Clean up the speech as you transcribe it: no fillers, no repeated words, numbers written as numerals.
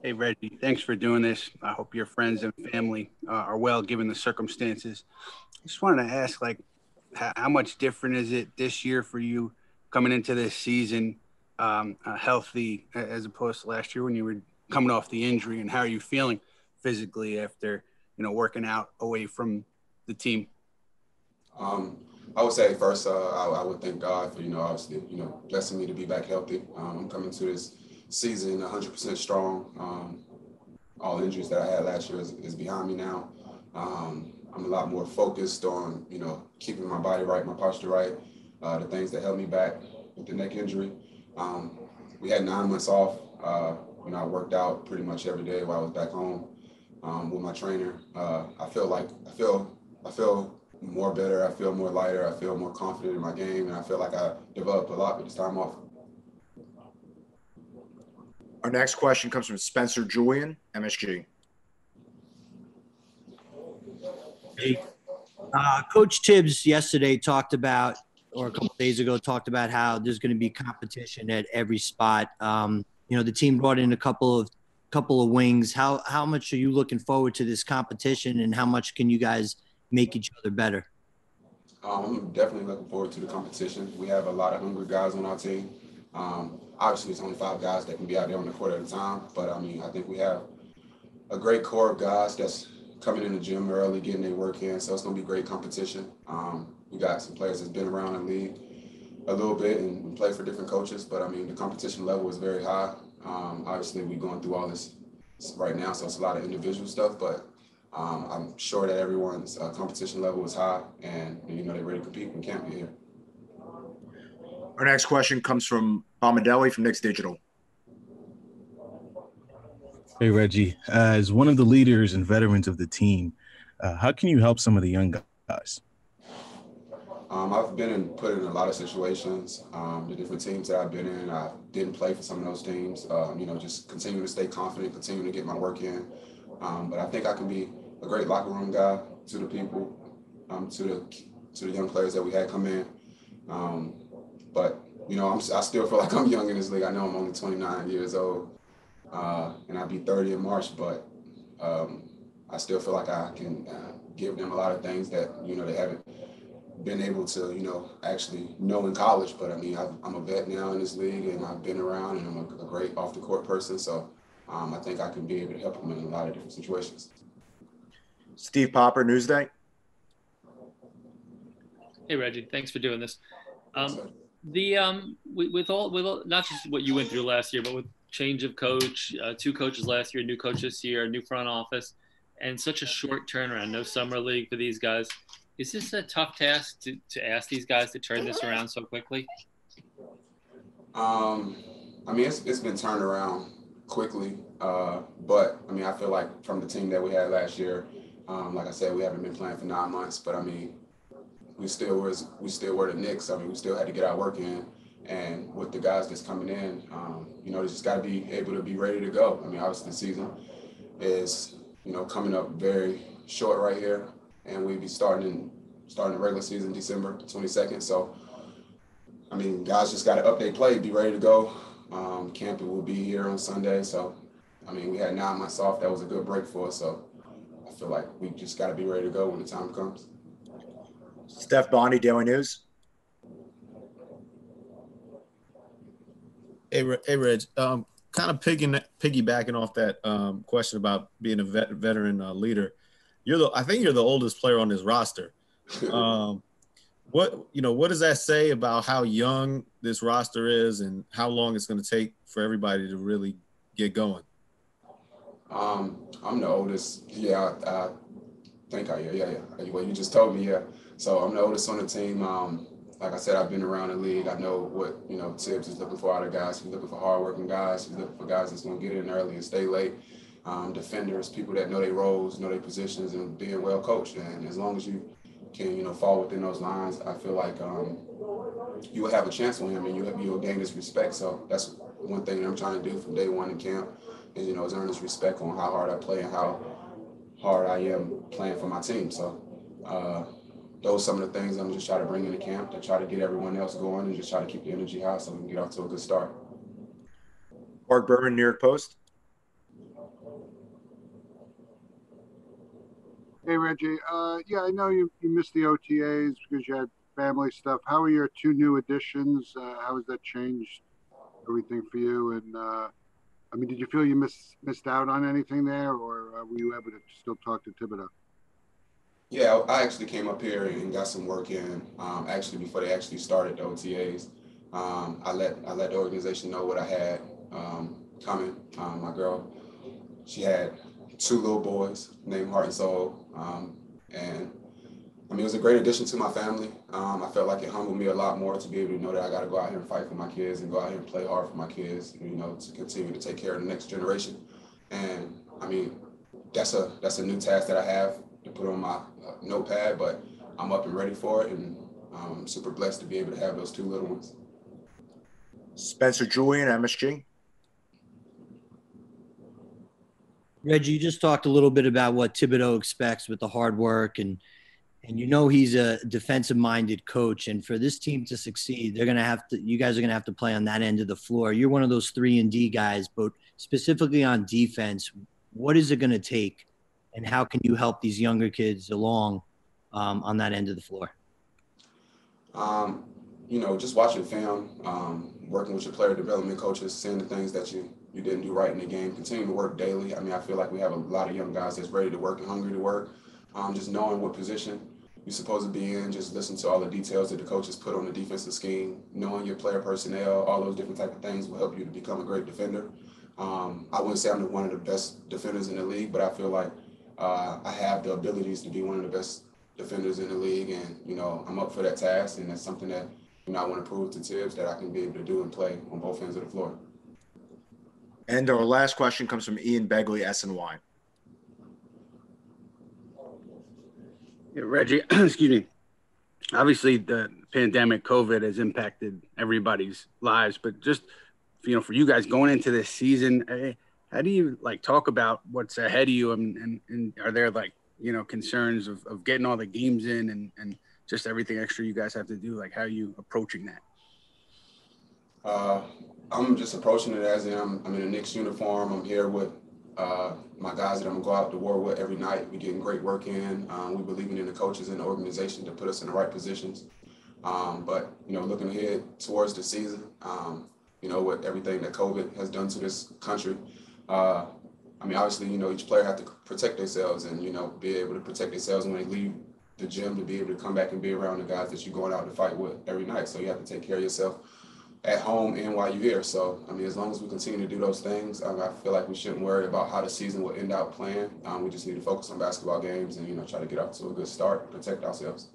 Hey, Reggie, thanks for doing this. I hope your friends and family are well given the circumstances. I just wanted to ask, like, how much different is it this year for you coming into this season healthy as opposed to last year when you were coming off the injury? And how are you feeling physically after, working out away from the team? Um, I would say first, I would thank God for, obviously, blessing me to be back healthy. I'm coming to this season 100% strong. All injuries that I had last year is behind me now. I'm a lot more focused on, keeping my body right, my posture right, the things that held me back with the neck injury. Um, we had 9 months off. I worked out pretty much every day while I was back home with my trainer. I feel more better. I feel more lighter. I feel more confident in my game, and I feel like I developed a lot with this time off. Our next question comes from Spencer Julian, MSG. Hey, Coach Tibbs yesterday talked about, or a couple of days ago, talked about how there's going to be competition at every spot. The team brought in a couple of wings. How much are you looking forward to this competition, and how much can you guys make each other better? I'm definitely looking forward to the competition. We have a lot of hungry guys on our team. Obviously, it's only 5 guys that can be out there on the court at a time, but I think we have a great core of guys that's coming in the gym early, getting their work in. So it's going to be great competition. We got some players that's been around the league a little bit and play for different coaches, but the competition level is very high. Obviously, we're going through all this right now, so it's a lot of individual stuff, but I'm sure that everyone's competition level is high, and they're ready to compete when camp get here. Our next question comes from Bomadelli from Knicks Digital. Hey, Reggie. As one of the leaders and veterans of the team, how can you help some of the young guys? I've put in a lot of situations. The different teams that I've been in, I didn't play for some of those teams. Just continue to stay confident, continue to get my work in. But I think I can be a great locker room guy to the people, to the young players that we had come in. But I still feel like I'm young in this league. I know I'm only 29 years old, and I'll be 30 in March. But I still feel like I can give them a lot of things that they haven't been able to actually know in college. But I'm a vet now in this league, and I've been around, and I'm a great off the court person. So I think I can be able to help them in a lot of different situations. Steve Popper, Newsday. Hey Reggie, thanks for doing this. With all not just what you went through last year, but with change of coach, 2 coaches last year, new coach this year, new front office, and such a short turnaround, no summer league for these guys. Is this a tough task to ask these guys to turn this around so quickly? It's been turned around quickly, but I feel like from the team that we had last year, like I said, we haven't been playing for 9 months, but we still were the Knicks. We still had to get our work in, and with the guys that's coming in, they just got to be able to be ready to go. Obviously the season is coming up very short right here, and we'll be starting the regular season December 22nd. So guys just got to update play, be ready to go. Camp will be here on Sunday, so we had 9 months off. That was a good break for us. So I feel like we just got to be ready to go when the time comes. Steph Bondi, Daily News. Hey, Reg. Kind of piggybacking off that question about being a veteran leader. I think you're the oldest player on this roster. What does that say about how young this roster is and how long it's going to take for everybody to really get going? I'm the oldest. Yeah, I think yeah. Well, you just told me, yeah. So I'm the oldest on the team. Like I said, I've been around the league. I know what Tibbs is looking for out of guys. He's looking for hardworking guys. He's looking for guys that's going to get in early and stay late. Defenders, people that know their roles, know their positions, and being well coached. And as long as you can, fall within those lines, I feel like you will have a chance with him, and you'll gain his respect. So that's one thing that I'm trying to do from day one in camp is earn his respect on how hard I play and how hard I am playing for my team. So those are some of the things I'm just trying to bring into camp to try to get everyone else going and just try to keep the energy high so we can get off to a good start. Mark Berman, New York Post. Hey Reggie, yeah, I know you missed the OTAs because you had family stuff. How are your two new additions? How has that changed everything for you? And I mean, did you feel you missed out on anything there, or were you able to still talk to Thibodeau? Yeah, I actually came up here and got some work in. Actually, before they actually started the OTAs, I let the organization know what I had coming. My girl, she had two little boys named Heart and Soul, and I mean, it was a great addition to my family. I felt like it humbled me a lot more to be able to know that I got to go out here and fight for my kids and go out here and play hard for my kids, to continue to take care of the next generation. And I mean, that's a new task that I have to put on my notepad, but I'm up and ready for it, and I'm super blessed to be able to have those two little ones. Spencer Julian, MSG. Reggie, you just talked a little bit about what Thibodeau expects with the hard work, and he's a defensive minded coach. And for this team to succeed, you guys are gonna have to play on that end of the floor. You're one of those 3-and-D guys, but specifically on defense, what is it gonna take, and how can you help these younger kids along on that end of the floor? Um, just watching film, working with your player development coaches, seeing the things that you didn't do right in the game, continuing to work daily. I mean, I feel like we have a lot of young guys that's ready to work and hungry to work. Just knowing what position you're supposed to be in, just listen to all the details that the coaches put on the defensive scheme, knowing your player personnel, all those different type of things will help you to become a great defender. I wouldn't say I'm one of the best defenders in the league, but I feel like I have the abilities to be one of the best defenders in the league, and I'm up for that task, and that's something that I want to prove to Tibbs that I can be able to do and play on both ends of the floor. And our last question comes from Ian Begley, SNY. Yeah, Reggie, excuse me. Obviously, the pandemic, COVID, has impacted everybody's lives, but just for you guys going into this season, how do you talk about what's ahead of you, and are there concerns of getting all the games in and just everything extra you guys have to do? How are you approaching that? I'm just approaching it as I'm in a Knicks uniform. I'm here with my guys that I'm gonna go out to war with every night. We're getting great work in. We believing in the coaches and the organization to put us in the right positions. But looking ahead towards the season, with everything that COVID has done to this country, I mean, obviously, each player has to protect themselves and be able to protect themselves when they leave the gym, to be able to come back and be around the guys that you're going out to fight with every night. So you have to take care of yourself at home and while you're here. So, I mean, as long as we continue to do those things, I feel like we shouldn't worry about how the season will end out playing. We just need to focus on basketball games and, try to get off to a good start, protect ourselves.